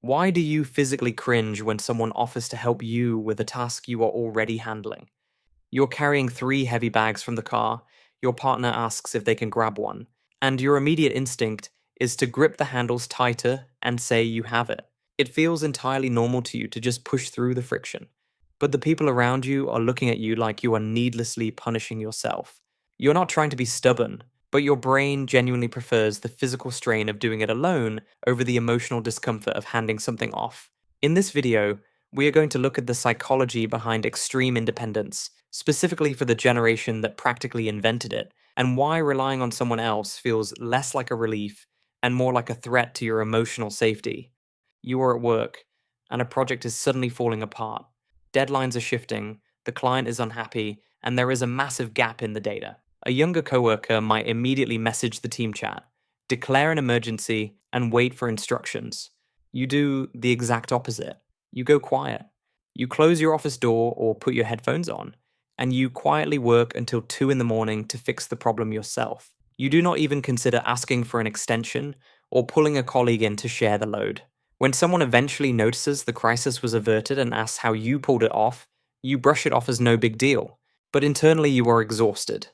Why do you physically cringe when someone offers to help you with a task you are already handling? You're carrying three heavy bags from the car, your partner asks if they can grab one, and your immediate instinct is to grip the handles tighter and say you have it. It feels entirely normal to you to just push through the friction. But the people around you are looking at you like you are needlessly punishing yourself. You're not trying to be stubborn, but your brain genuinely prefers the physical strain of doing it alone over the emotional discomfort of handing something off. In this video, we are going to look at the psychology behind extreme independence, specifically for the generation that practically invented it, and why relying on someone else feels less like a relief and more like a threat to your emotional safety. You are at work, and a project is suddenly falling apart. Deadlines are shifting, the client is unhappy, and there is a massive gap in the data. A younger coworker might immediately message the team chat, declare an emergency, and wait for instructions. You do the exact opposite. You go quiet. You close your office door or put your headphones on, and you quietly work until 2 in the morning to fix the problem yourself. You do not even consider asking for an extension or pulling a colleague in to share the load. When someone eventually notices the crisis was averted and asks how you pulled it off, you brush it off as no big deal. But internally, you are exhausted.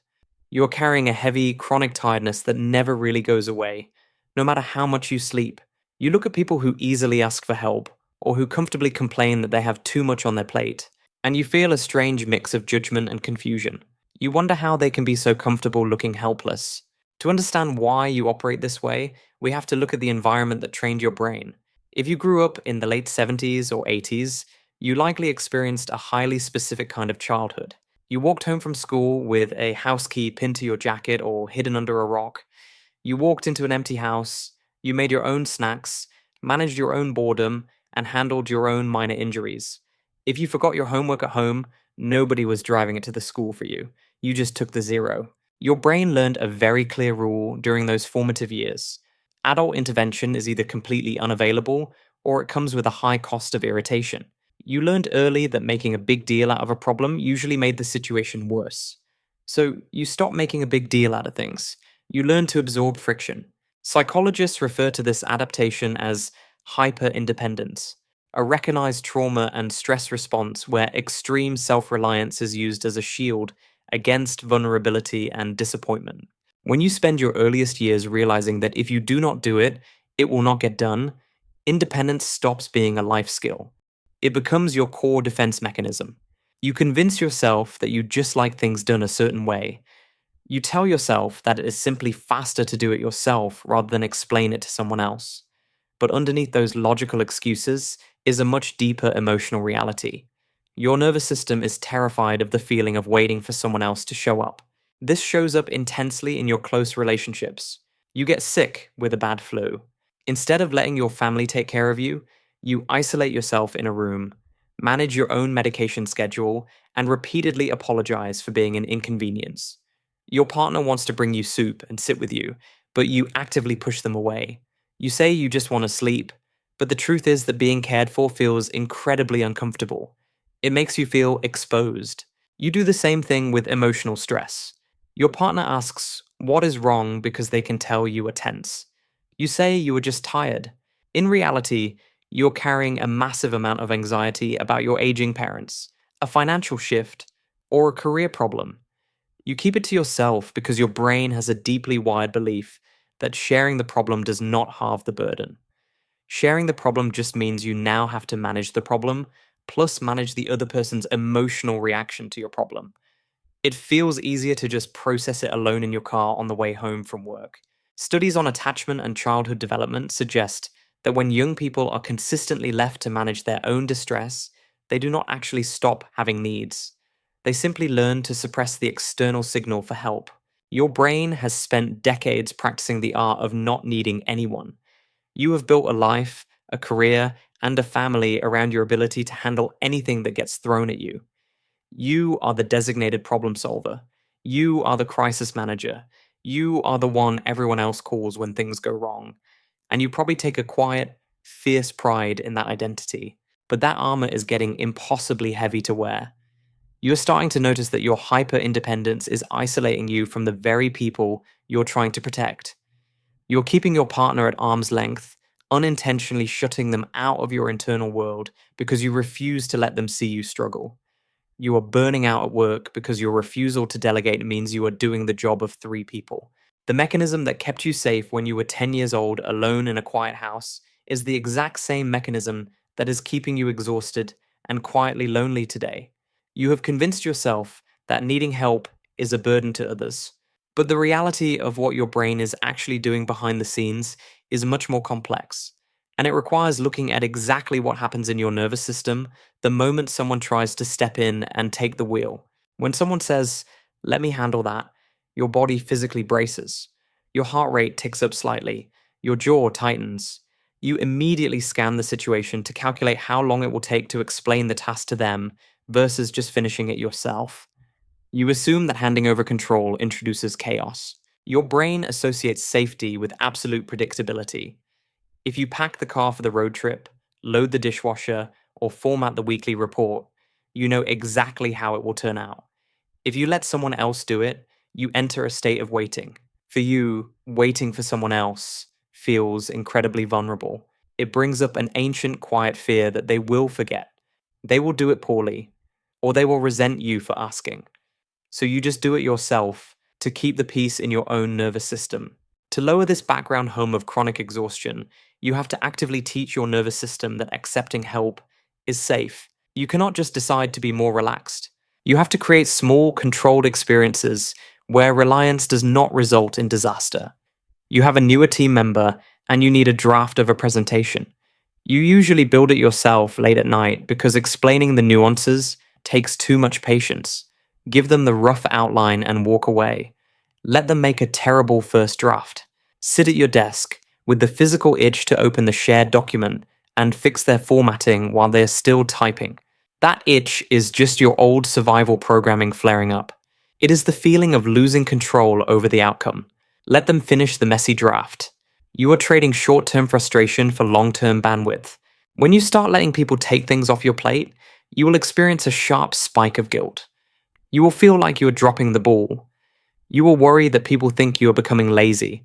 You are carrying a heavy, chronic tiredness that never really goes away, no matter how much you sleep. You look at people who easily ask for help, or who comfortably complain that they have too much on their plate, and you feel a strange mix of judgment and confusion. You wonder how they can be so comfortable looking helpless. To understand why you operate this way, we have to look at the environment that trained your brain. If you grew up in the late 70s or 80s, you likely experienced a highly specific kind of childhood. You walked home from school with a house key pinned to your jacket or hidden under a rock. You walked into an empty house, you made your own snacks, managed your own boredom, and handled your own minor injuries. If you forgot your homework at home, nobody was driving it to the school for you. You just took the zero. Your brain learned a very clear rule during those formative years. Adult intervention is either completely unavailable or it comes with a high cost of irritation. You learned early that making a big deal out of a problem usually made the situation worse. So you stopped making a big deal out of things. You learn to absorb friction. Psychologists refer to this adaptation as hyper-independence, a recognized trauma and stress response where extreme self-reliance is used as a shield against vulnerability and disappointment. When you spend your earliest years realizing that if you do not do it, it will not get done, independence stops being a life skill. It becomes your core defense mechanism. You convince yourself that you just like things done a certain way. You tell yourself that it is simply faster to do it yourself rather than explain it to someone else. But underneath those logical excuses is a much deeper emotional reality. Your nervous system is terrified of the feeling of waiting for someone else to show up. This shows up intensely in your close relationships. You get sick with a bad flu. Instead of letting your family take care of you, you isolate yourself in a room, manage your own medication schedule, and repeatedly apologize for being an inconvenience. Your partner wants to bring you soup and sit with you, but you actively push them away. You say you just want to sleep, but the truth is that being cared for feels incredibly uncomfortable. It makes you feel exposed. You do the same thing with emotional stress. Your partner asks what is wrong because they can tell you are tense. You say you are just tired. In reality, you're carrying a massive amount of anxiety about your aging parents, a financial shift, or a career problem. You keep it to yourself because your brain has a deeply wired belief that sharing the problem does not halve the burden. Sharing the problem just means you now have to manage the problem, plus manage the other person's emotional reaction to your problem. It feels easier to just process it alone in your car on the way home from work. Studies on attachment and childhood development suggest that when young people are consistently left to manage their own distress, they do not actually stop having needs. They simply learn to suppress the external signal for help. Your brain has spent decades practicing the art of not needing anyone. You have built a life, a career, and a family around your ability to handle anything that gets thrown at you. You are the designated problem solver. You are the crisis manager. You are the one everyone else calls when things go wrong. And you probably take a quiet, fierce pride in that identity. But that armor is getting impossibly heavy to wear. You're starting to notice that your hyper-independence is isolating you from the very people you're trying to protect. You're keeping your partner at arm's length, unintentionally shutting them out of your internal world because you refuse to let them see you struggle. You are burning out at work because your refusal to delegate means you are doing the job of three people. The mechanism that kept you safe when you were 10 years old, alone in a quiet house, is the exact same mechanism that is keeping you exhausted and quietly lonely today. You have convinced yourself that needing help is a burden to others. But the reality of what your brain is actually doing behind the scenes is much more complex. And it requires looking at exactly what happens in your nervous system the moment someone tries to step in and take the wheel. When someone says, "Let me handle that," your body physically braces. Your heart rate ticks up slightly. Your jaw tightens. You immediately scan the situation to calculate how long it will take to explain the task to them versus just finishing it yourself. You assume that handing over control introduces chaos. Your brain associates safety with absolute predictability. If you pack the car for the road trip, load the dishwasher, or format the weekly report, you know exactly how it will turn out. If you let someone else do it, you enter a state of waiting. For you, waiting for someone else feels incredibly vulnerable. It brings up an ancient, quiet fear that they will forget, they will do it poorly, or they will resent you for asking. So you just do it yourself to keep the peace in your own nervous system. To lower this background hum of chronic exhaustion, you have to actively teach your nervous system that accepting help is safe. You cannot just decide to be more relaxed. You have to create small, controlled experiences where reliance does not result in disaster. You have a newer team member and you need a draft of a presentation. You usually build it yourself late at night because explaining the nuances takes too much patience. Give them the rough outline and walk away. Let them make a terrible first draft. Sit at your desk with the physical itch to open the shared document and fix their formatting while they're still typing. That itch is just your old survival programming flaring up. It is the feeling of losing control over the outcome. Let them finish the messy draft. You are trading short term frustration for long term bandwidth. When you start letting people take things off your plate, you will experience a sharp spike of guilt. You will feel like you are dropping the ball. You will worry that people think you are becoming lazy.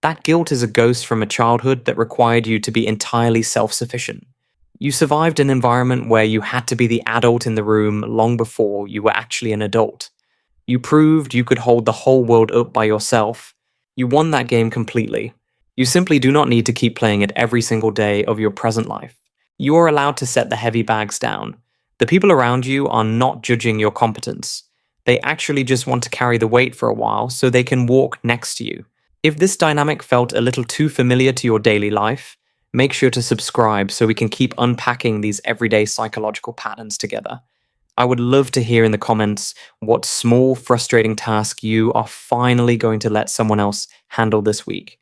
That guilt is a ghost from a childhood that required you to be entirely self sufficient. You survived an environment where you had to be the adult in the room long before you were actually an adult. You proved you could hold the whole world up by yourself. You won that game completely. You simply do not need to keep playing it every single day of your present life. You are allowed to set the heavy bags down. The people around you are not judging your competence. They actually just want to carry the weight for a while so they can walk next to you. If this dynamic felt a little too familiar to your daily life, make sure to subscribe so we can keep unpacking these everyday psychological patterns together. I would love to hear in the comments what small, frustrating task you are finally going to let someone else handle this week.